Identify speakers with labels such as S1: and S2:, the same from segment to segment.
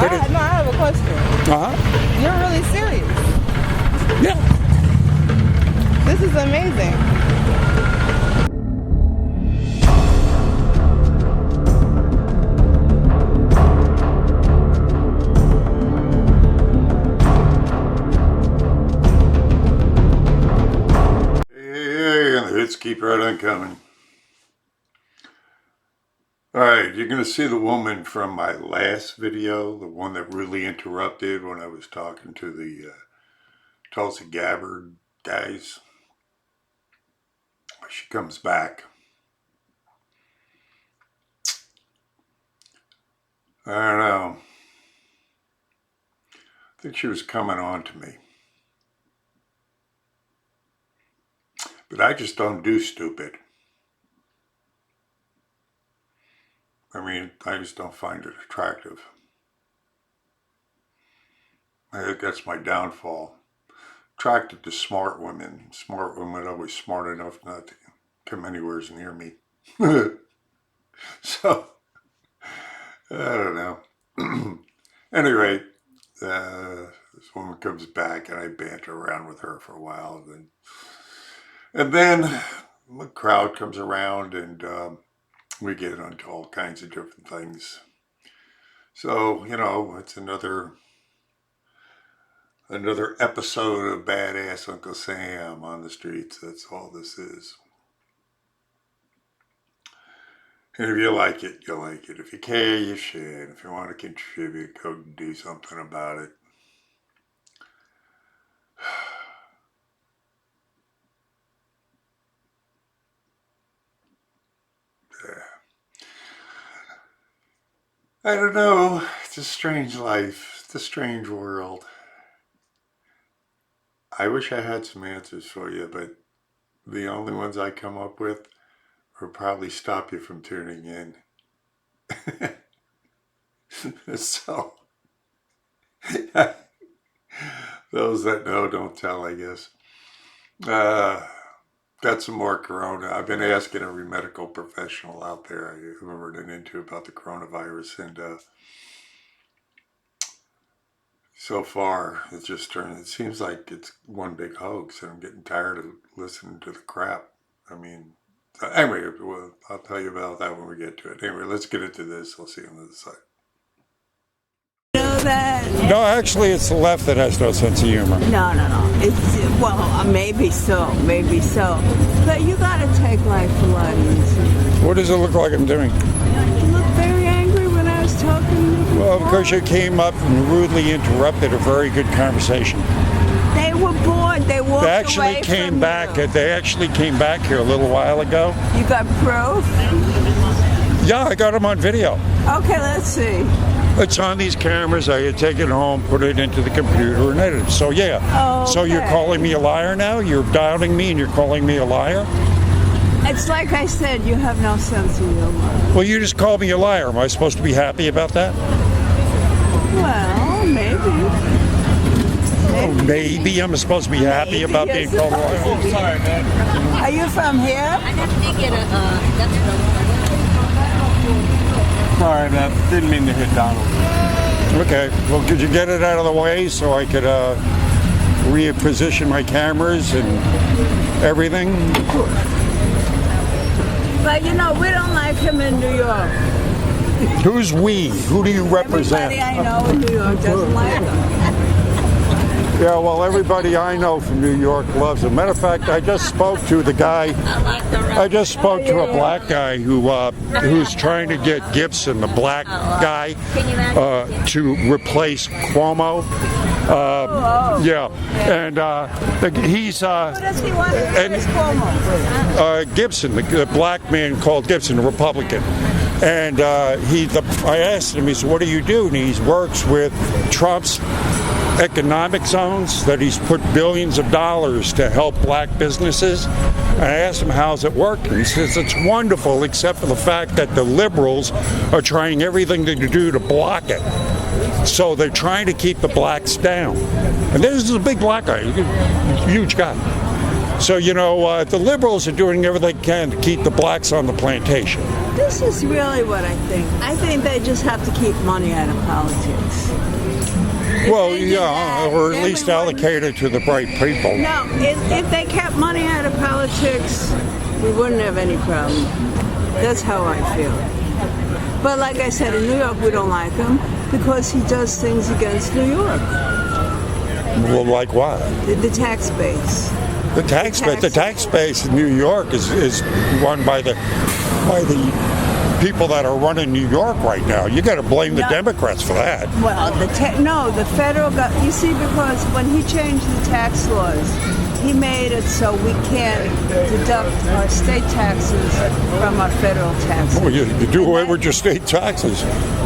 S1: No, I have a question. You're really serious.
S2: Yeah.
S1: This is amazing.
S2: Hey, and the hits keep right on coming. Alright, you're going to see the woman from my last video, the one that really interrupted when I was talking to the Tulsi Gabbard guys. She comes back. I don't know. I think she was coming on to me. But I just don't do stupid. I mean, I just don't find it attractive. I think that's my downfall. Attracted to smart women. Smart women always smart enough not to come anywhere near me. So, I don't know. Anyway, this woman comes back and I banter around with her for a while. And then the crowd comes around and we get into all kinds of different things. So, you know, it's another episode of Badass Uncle Sam on the streets. That's all this is. And if you like it, you like it. If you care, you should. If you want to contribute, go and do something about it. I don't know. It's a strange life. It's a strange world. I wish I had some answers for you, but the only ones I come up with will probably stop you from tuning in. So, those that know don't tell, I guess. Got some more corona. I've been asking every medical professional out there I've ever run into about the coronavirus, and so far it seems like it's one big hoax, and I'm getting tired of listening to the crap. I mean, anyway, I'll tell you about that when we get to it. Anyway, let's get into this. I'll see you on the other side.
S3: No, actually, it's the left that has no sense of humor.
S4: No. It's, well, maybe so. But you gotta take life a lot easier.
S3: What does it look like I'm doing?
S4: You look very angry when I was talking.
S3: Well, because you came up and rudely interrupted a very good conversation.
S4: They were bored. They walked
S3: They actually
S4: away
S3: came
S4: from
S3: back.
S4: you.
S3: They actually came back here a little while ago.
S4: You got proof?
S3: Yeah, I got them on video.
S4: Okay, let's see.
S3: It's on these cameras. I had taken it home, put it into the computer, and edited it. So yeah.
S4: Okay.
S3: So you're calling me a liar now? You're doubting me and you're calling me a liar?
S4: It's like I said, you have no sense of humor.
S3: Well, you just called me a liar. Am I supposed to be happy about that?
S4: Well, maybe.
S3: Oh, maybe I'm supposed to be happy about being called a liar.
S4: Oh, sorry, man. Are you from here?
S5: I have to get a,
S6: Sorry, man. Didn't mean to hit Donald.
S3: Okay. Well, could you get it out of the way so I could reposition my cameras and everything?
S4: But you know, we don't like him in New York.
S3: Who's we? Who do you represent?
S4: Everybody I know in New York doesn't like him.
S3: Yeah, well, everybody I know from New York loves him. Matter of fact, I just spoke to the guy. I just spoke to a black guy who's trying to get Gibson, the black guy, to replace Cuomo. Yeah, and he's
S4: Who does he want to replace Cuomo?
S3: Gibson, the black man called Gibson, a Republican. And I asked him, he said, what do you do? And he works with Trump's economic zones, that he's put billions of dollars to help black businesses. And I asked him, how's it working? He says, it's wonderful, except for the fact that the liberals are trying everything they can do to block it. So they're trying to keep the blacks down. And this is a big black guy, huge guy. So, you know, the liberals are doing everything they can to keep the blacks on the plantation.
S4: This is really what I think. I think they just have to keep money out of politics.
S3: Well,
S4: they did
S3: yeah,
S4: that,
S3: or at
S4: then
S3: least
S4: we wouldn't-
S3: allocate it to the right people.
S4: No, if they kept money out of politics, we wouldn't have any problem. That's how I feel. But like I said, in New York, we don't like him because he does things against New York.
S3: Well, like what?
S4: The tax base.
S3: The tax base in New York is run by the people that are running New York right now. You got to blame the
S4: No.
S3: Democrats for that.
S4: Well, the federal government. You see, because when he changed the tax laws, he made it so we can't deduct our state taxes from our federal taxes.
S3: Well, you do away with your state taxes.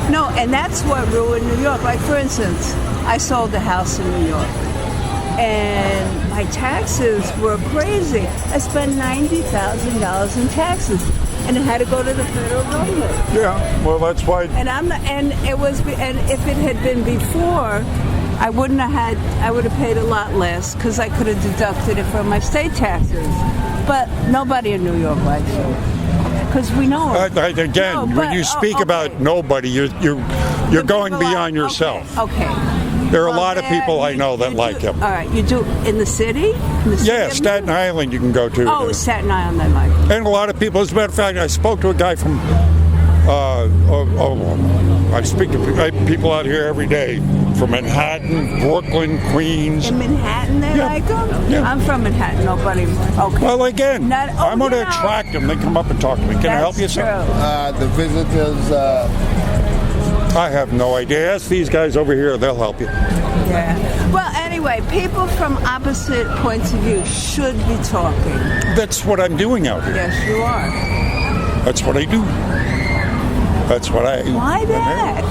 S4: No, and that's what ruined New York. Like, for instance, I sold a house in New York, and my taxes were crazy. I spent $90,000 in taxes, and it had to go to the federal government.
S3: Yeah, well, that's why.
S4: And if it had been before, I wouldn't have had. I would have paid a lot less because I could have deducted it from my state taxes. But nobody in New York likes it because we know it.
S3: Again,
S4: No,
S3: when
S4: but-
S3: you speak
S4: okay.
S3: about nobody, you're
S4: The
S3: going
S4: people
S3: beyond yourself.
S4: Okay.
S3: There are a
S4: Well,
S3: lot of
S4: then
S3: people I know that
S4: you
S3: like
S4: do-
S3: him.
S4: All right, you do in the city? In the city
S3: Yeah,
S4: of
S3: Staten
S4: New York?
S3: Island you can go to.
S4: Oh, Staten Island, I like it.
S3: And a lot of people, as a matter of fact, I spoke to a guy from, I speak to people out here every day from Manhattan, Brooklyn, Queens.
S4: In Manhattan, they
S3: Yeah.
S4: like them?
S3: Yeah.
S4: I'm from Manhattan. Nobody. Okay.
S3: Well, again,
S4: Not- oh,
S3: I'm going to
S4: you know,
S3: attract them. They come up and talk to me. Can I help you,
S4: That's
S3: sir?
S4: true.
S6: The visitors,
S3: I have no idea. Ask these guys over here. They'll help you.
S4: Yeah. Well, anyway, people from opposite points of view should be talking.
S3: That's what I'm doing out here.
S4: Yes, you are.
S3: That's what I do. That's what I.
S4: Why that?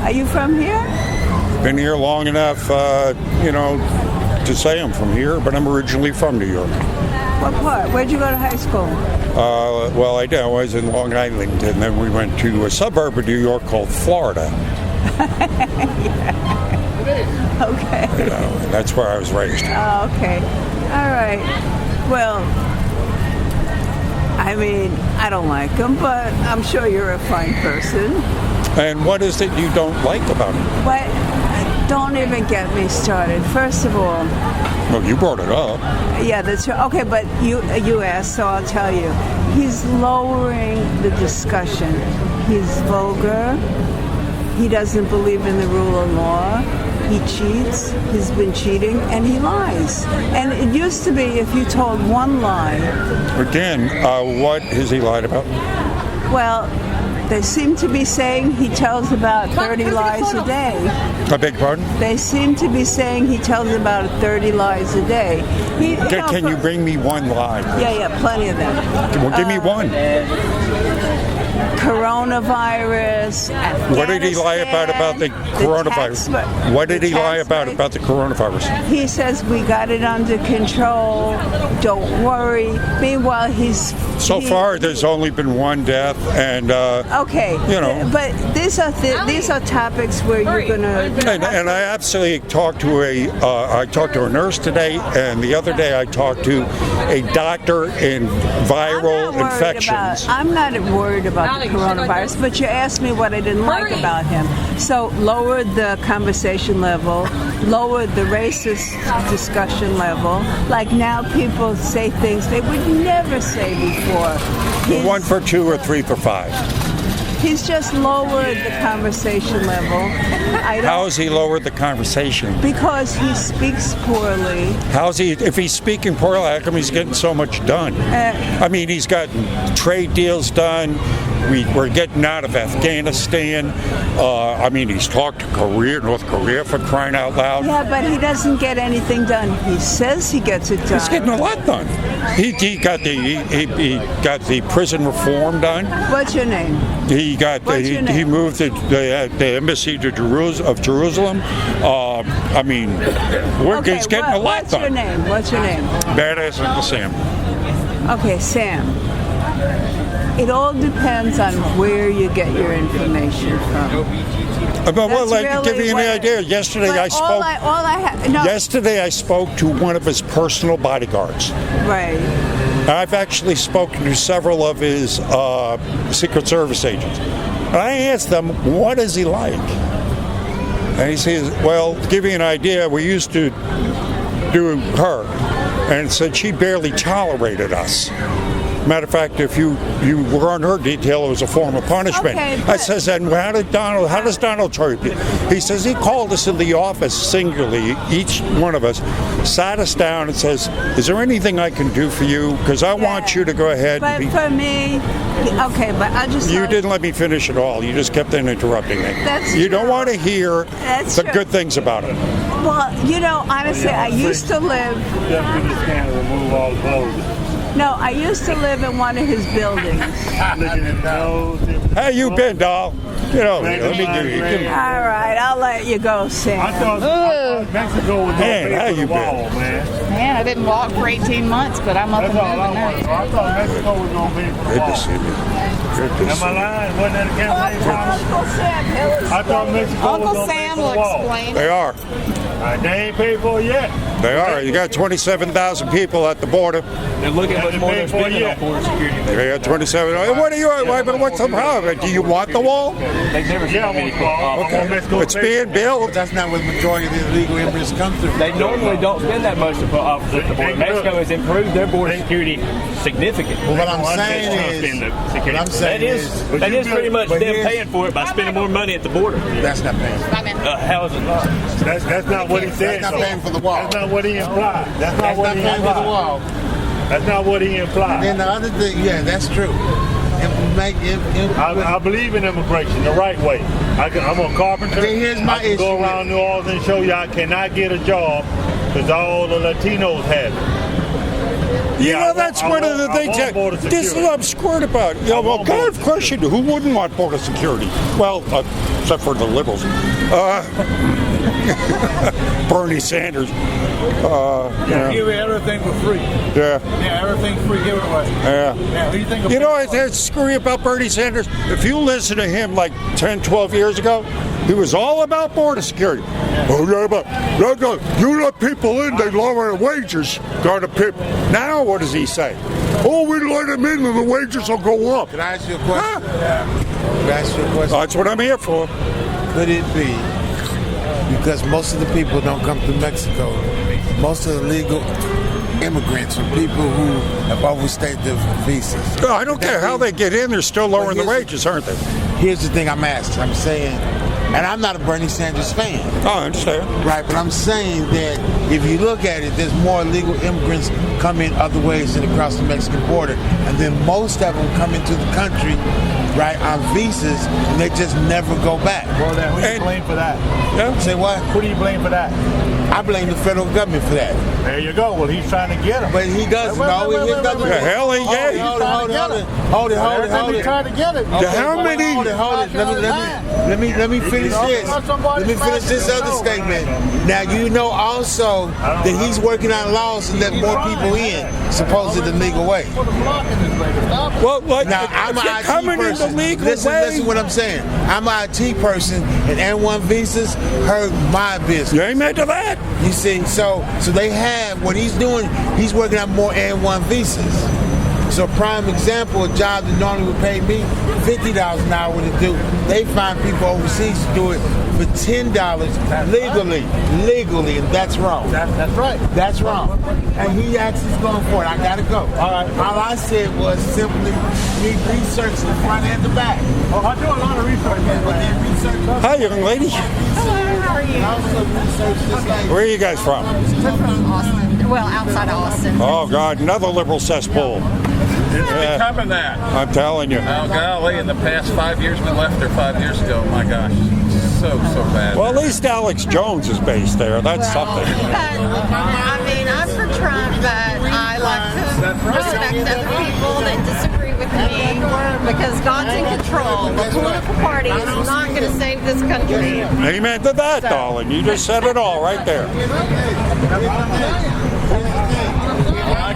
S4: Are you from here?
S3: Been here long enough, to say I'm from here, but I'm originally from New York.
S4: What part? Where'd you go to high school?
S3: Well, I did. I was in Long Island, and then we went to a suburb of New York called Florida.
S4: Okay.
S3: And that's where I was raised.
S4: Oh, okay. All right. Well, I mean, I don't like him, but I'm sure you're a fine person.
S3: And what is it you don't like about him?
S4: But don't even get me started. First of all,
S3: Well, you brought it up.
S4: yeah, that's right. Okay, but you asked, so I'll tell you. He's lowering the discussion. He's vulgar. He doesn't believe in the rule of law. He cheats. He's been cheating, and he lies. And it used to be if you told one lie,
S3: Again, what has he lied about?
S4: well, they seem to be saying he tells about 30 lies a day.
S3: I beg your pardon?
S4: They seem to be saying he tells about 30 lies a day.
S3: Can you bring me one lie?
S4: Yeah, plenty of them.
S3: Well, give me one.
S4: Coronavirus.
S3: What did he lie about the coronavirus? What did he lie about the coronavirus?
S4: He says we got it under control. Don't worry. Meanwhile,
S3: So far, there's only been one death, and
S4: okay. But these are topics where you're gonna.
S3: and I absolutely talked to a nurse today, and the other day I talked to a doctor in viral infections.
S4: I'm not worried about the coronavirus, but you asked me what I didn't like about him. So lowered the conversation level, lowered the racist discussion level. Like now people say things they would never say before.
S3: 1 for 2 or 3 for 5.
S4: He's just lowered the conversation level.
S3: How has he lowered the conversation?
S4: Because he speaks poorly.
S3: If he's speaking poorly, how come he's getting so much done? I mean, he's gotten trade deals done. We're getting out of Afghanistan. He's talked to North Korea, for crying out loud.
S4: Yeah, but he doesn't get anything done. He says he gets it done.
S3: He's getting a lot done. He got the prison reform done.
S4: What's your name?
S3: He moved the embassy to Jerusalem. He's getting a lot done.
S4: What's your name?
S3: Badass Uncle Sam.
S4: Okay, Sam. It all depends on where you get your information from.
S3: Give you an idea. Yesterday I spoke. Yesterday I spoke to one of his personal bodyguards.
S4: Right.
S3: I've actually spoken to several of his Secret Service agents. And I asked them, what is he like? And he says, well, to give you an idea, we used to do her, and said she barely tolerated us. Matter of fact, if you were on her detail, it was a form of punishment.
S4: Okay,
S3: I says, and how does Donald treat you? He says he called us in the office singularly, each one of us, sat us down and says, is there anything I can do for you? Because I want you to go ahead.
S4: But for me, okay, but I just...
S3: You didn't let me finish at all. You just kept on interrupting me.
S4: That's
S3: you
S4: true.
S3: don't want to hear
S4: That's
S3: the
S4: true.
S3: good things about it.
S4: Well, you know, honestly, I used to live...
S6: Just in the scan to remove all the clothes.
S4: No, I used to live in one of his buildings.
S6: Looking at those.
S3: How you been, doll? You know, let me give you.
S4: All right, I'll let you go, Sam.
S6: I thought Mexico was
S3: Man,
S6: going
S3: how
S6: to pay
S3: you
S6: for the wall, man.
S1: Man, I didn't walk for 18 months, but I'm up
S6: That's
S1: and
S6: all
S1: moving
S6: I wanted.
S1: now.
S6: I thought Mexico was going to pay for the
S3: Good
S6: wall.
S3: to see you. Good to
S6: Am
S3: see
S6: I
S3: you.
S6: lying? Wasn't that a campaign promise?
S4: Uncle Sam,
S6: I thought Mexico was
S1: Uncle
S6: going to pay
S1: Sam
S6: for
S1: will
S6: the wall.
S1: explain.
S3: They are.
S6: They ain't paid for it yet.
S3: They are. You got 27,000 people at the border.
S7: And look at what
S6: Hasn't
S7: more
S6: paid
S7: they're
S6: for it
S7: spending on
S6: yet.
S7: border security.
S3: You got 27. What are you? What's the problem? Do you want the wall?
S7: They've never
S6: Yeah, I
S7: seen
S6: want
S7: many
S6: the wall. I want Mexico
S3: It's
S6: to pay
S3: being built.
S8: That's not where the majority of the illegal immigrants come through.
S7: They normally don't spend that much to put officers at the border. Mexico has improved their border security significantly.
S8: Well, what I'm
S6: Well, I
S8: saying
S6: think
S8: is,
S6: Trump's in the
S8: what
S6: security.
S8: I'm
S7: That
S8: saying
S7: is
S8: is,
S7: that is pretty much
S8: but
S7: them
S8: here's-
S7: paying for it by spending more money at the border.
S8: that's not paying.
S7: How is it not?
S6: That's not what he said.
S8: That's not paying for the wall.
S6: That's not what he implied. That's not
S8: That's
S6: what
S8: not
S6: he
S8: paying for the
S6: implied.
S8: wall.
S6: That's not what he implied.
S8: Then the other thing, yeah, that's true.
S6: I believe in immigration the right way. I'm a carpenter.
S8: Okay, here's my
S6: I can go
S8: issue.
S6: around New Orleans and show you I cannot get a job because all the Latinos have it.
S3: You
S6: Yeah,
S3: know,
S6: I
S3: that's
S6: want-
S3: one
S6: I
S3: of the
S6: want- I
S3: things
S6: want border
S3: that this is
S6: security.
S3: what I'm scared about. You know, well,
S6: want
S3: God,
S6: border
S3: of course you do. Who wouldn't want border security? Well, except for the liberals. Bernie Sanders.
S9: Give everything for free.
S3: Yeah.
S9: Yeah, everything free, give it away.
S3: Yeah.
S9: Yeah, who do you think?
S3: You know what's screwy about Bernie Sanders? If you listen to him like 10, 12 years ago, he was all about border security. Oh, yeah, but you let people in, they lower the wages. Now what does he say? Oh, we let them in and the wages will go up.
S8: Can I ask you a question? Can I ask you a question?
S3: That's what I'm here for.
S8: Could it be because most of the people don't come to Mexico? Most of the legal immigrants are people who have overstayed their visas.
S3: I don't care how they get in, they're still lowering the
S8: here's-
S3: wages, aren't they?
S8: Here's the thing I'm asking. I'm saying, and I'm not a Bernie Sanders fan.
S3: Oh, I understand.
S8: Right, but I'm saying that if you look at it, there's more illegal immigrants come in other ways than across the Mexican border. And then most of them come into the country, right, on visas, and they just never go back.
S9: Well, then who do you
S3: And-
S9: blame for that?
S3: Yeah.
S8: Say what?
S9: Who do you blame for that?
S8: I blame the federal government for that.
S9: There you go. Well, he's trying to get them.
S8: But he doesn't.
S9: Wait,
S8: No,
S9: wait,
S8: he
S9: wait,
S8: doesn't.
S9: wait,
S3: The hell he gay.
S8: Hold it.
S9: Every time he's trying to get it.
S3: How many?
S8: Hold it. Let me finish this. Let me finish this other statement. Now you know also that he's working on laws to let more people in, supposed the legal way.
S3: Well, like,
S8: Now I'm
S3: if
S8: an
S3: you're
S8: IT
S3: coming in the
S8: person.
S3: legal
S8: Listen
S3: way,
S8: what I'm saying. I'm an IT person, and N1 visas hurt my business.
S3: you amen to that.
S8: You see, so they have what he's doing. He's working on more N1 visas. So a prime example, a job that normally would pay me $50 an hour to do, they find people overseas to do it for $10 legally, and that's wrong.
S9: That's right.
S8: That's wrong. And he actually is going for it. I gotta go.
S9: All right.
S8: All I said was simply need research the front and the back.
S9: Oh, I do a lot of research.
S8: But then research.
S3: Hi, young lady.
S1: How are you?
S8: Also research this like.
S3: Where are you guys from?
S1: We're from Austin. Well, outside of Austin.
S3: Oh, God, another liberal cesspool.
S10: It's
S3: Yeah.
S10: becoming that.
S3: I'm telling you.
S10: Oh, golly, in the past 5 years, we left there 5 years ago. My gosh, so bad.
S3: Well, at least Alex Jones is based there. That's something.
S11: I mean, I'm for Trump, but I like to respect other people that disagree with me because God's in control. The political party is not going to save this country.
S3: Amen to that, darling. You just said it all right there.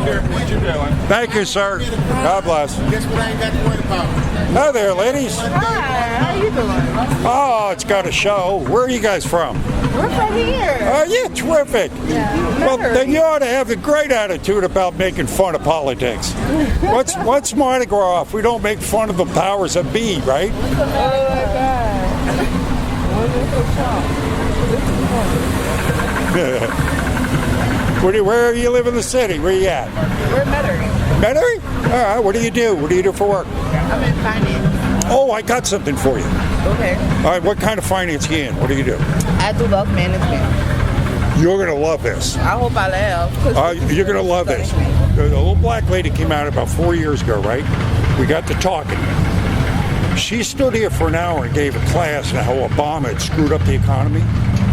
S10: What you doing?
S3: Thank you, sir. God bless.
S8: Guess what I ain't got to worry about?
S3: Hi there, ladies.
S1: Hi, how you doing?
S3: Oh, it's got a show. Where are you guys from?
S1: We're from here.
S3: Oh, yeah, terrific. Well, then you ought to have a great attitude about making fun of politics. What's Mardi Gras if we don't make fun of the powers that be, right?
S1: Oh my God. Wonderful song.
S3: Where are you live in the city? Where you at?
S1: We're Metairie.
S3: Metairie? All right. What do you do? What do you do for work?
S1: I'm in finance.
S3: Oh, I got something for you.
S1: Okay.
S3: All right. What kind of finance you in? What do you do?
S1: I do wealth management.
S3: You're going to love this.
S1: I hope I laugh.
S3: You're going to love this. A little black lady came out about 4 years ago, right? We got to talking. She stood here for an hour and gave a class on how Obama had screwed up the economy.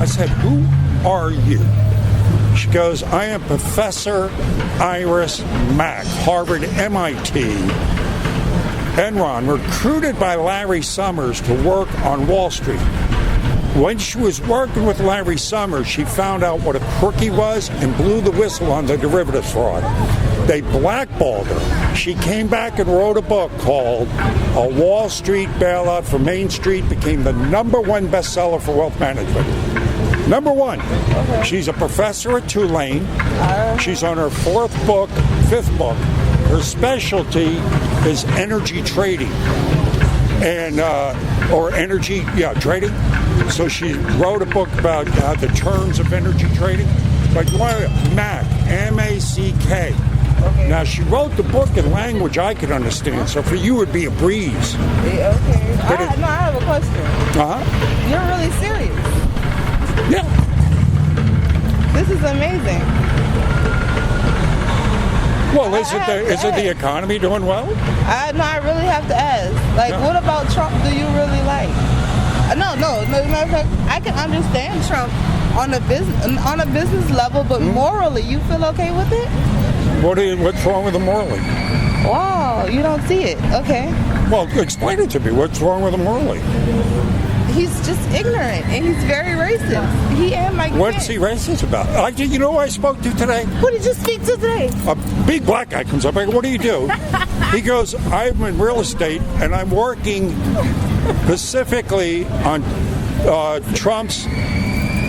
S3: I said, who are you? She goes, I am Professor Iris Mack, Harvard, MIT, Enron, recruited by Larry Summers to work on Wall Street. When she was working with Larry Summers, she found out what a crook he was and blew the whistle on the derivatives fraud. They blackballed her. She came back and wrote a book called A Wall Street Bailout for Main Street, became the #1 bestseller for wealth management. #1. She's a professor at Tulane. She's on her 5th book. Her specialty is energy trading. And trading. So she wrote a book about the terms of energy trading. Like Mac, M-A-C-K. Okay. Now she wrote the book in language I could understand. So for you, it would be a breeze.
S1: Yeah, okay. I have a question. You're really serious.
S3: Yeah.
S1: This is amazing.
S3: Well, is it the economy doing well?
S1: I really have to ask. What about Trump do you really like? No. Matter of fact, I can understand Trump on a business level, but morally, you feel okay with it?
S3: What's wrong with him morally?
S1: Wow, you don't see it. Okay.
S3: Well, explain it to me. What's wrong with him morally?
S1: He's just ignorant, and he's very racist. He and Mike.
S3: What's he racist about? You know who I spoke to today?
S1: Who did you speak to today?
S3: A big black guy comes up. I go, what do you do? He goes, I'm in real estate, and I'm working specifically on Trump's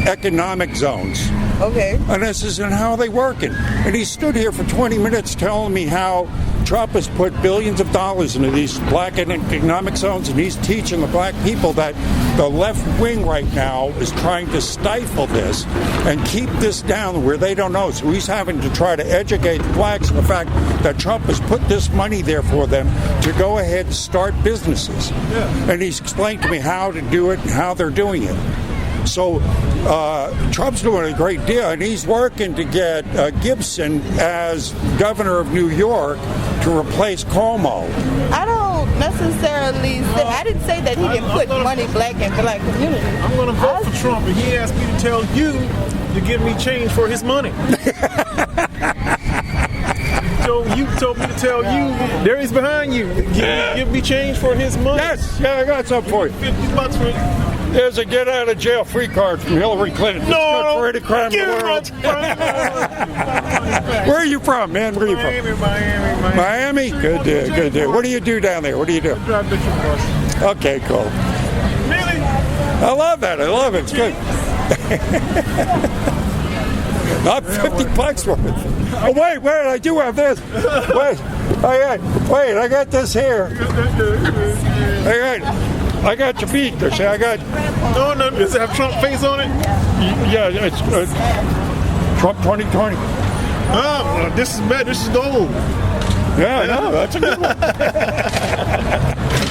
S3: economic zones.
S1: Okay.
S3: And I says, and how are they working? And he stood here for 20 minutes telling me how Trump has put billions of dollars into these black economic zones, and he's teaching the black people that the left wing right now is trying to stifle this and keep this down where they don't know. So he's having to try to educate the blacks on the fact that Trump has put this money there for them to go ahead and start businesses. Yeah. And he's explained to me how to do it and how they're doing it. So Trump's doing a great deal, and he's working to get Gibson as governor of New York to replace Cuomo.
S1: I don't necessarily say, I didn't say that he didn't put money black in black community.
S9: I'm going to vote for Trump, and he asked me to tell you to give me change for his money. So you told me to tell you, there he's behind you. Give me change for his money.
S3: Yes, I got something for you.
S9: $50 for it.
S3: There's a get out of jail free card from Hillary Clinton.
S9: No,
S3: it's good for any crime in the world. Where are you from, man? Where are you from? Miami? Good deal, good deal. What do you do down there? What do you do?
S9: I drive bus.
S3: Okay, cool.
S9: Really?
S3: I love that. I love it. It's good. Not $50 worth. Oh, wait, I do have this. Wait, I got this here. I got your beat. I got.
S9: No, does it have Trump face on it?
S3: Yeah, it's Trump 2020.
S9: Oh, this is bad. This is gold.
S3: Yeah, I know. That's a good one.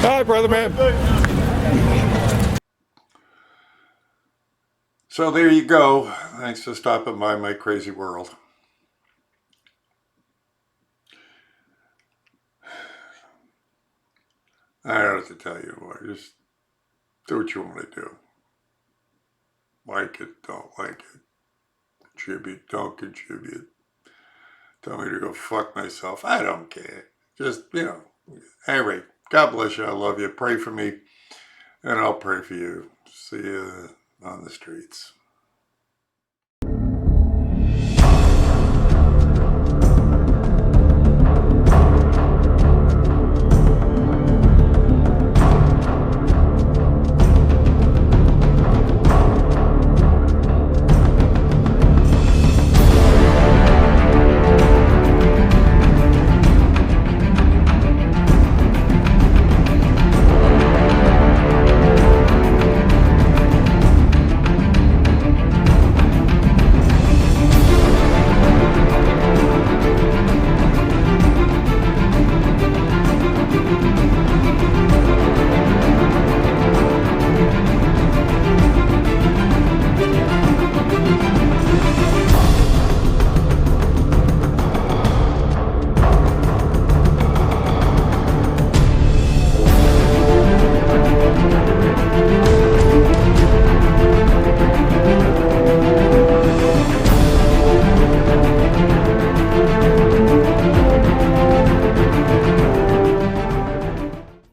S3: Hi, brother, man.
S2: So there you go. Thanks for stopping by my crazy world. I don't know what to tell you. Just do what you want to do. Like it, don't like it. Contribute, don't contribute. Tell me to go fuck myself. I don't care. Just, Anyway, God bless you. I love you. Pray for me. And I'll pray for you. See you on the streets.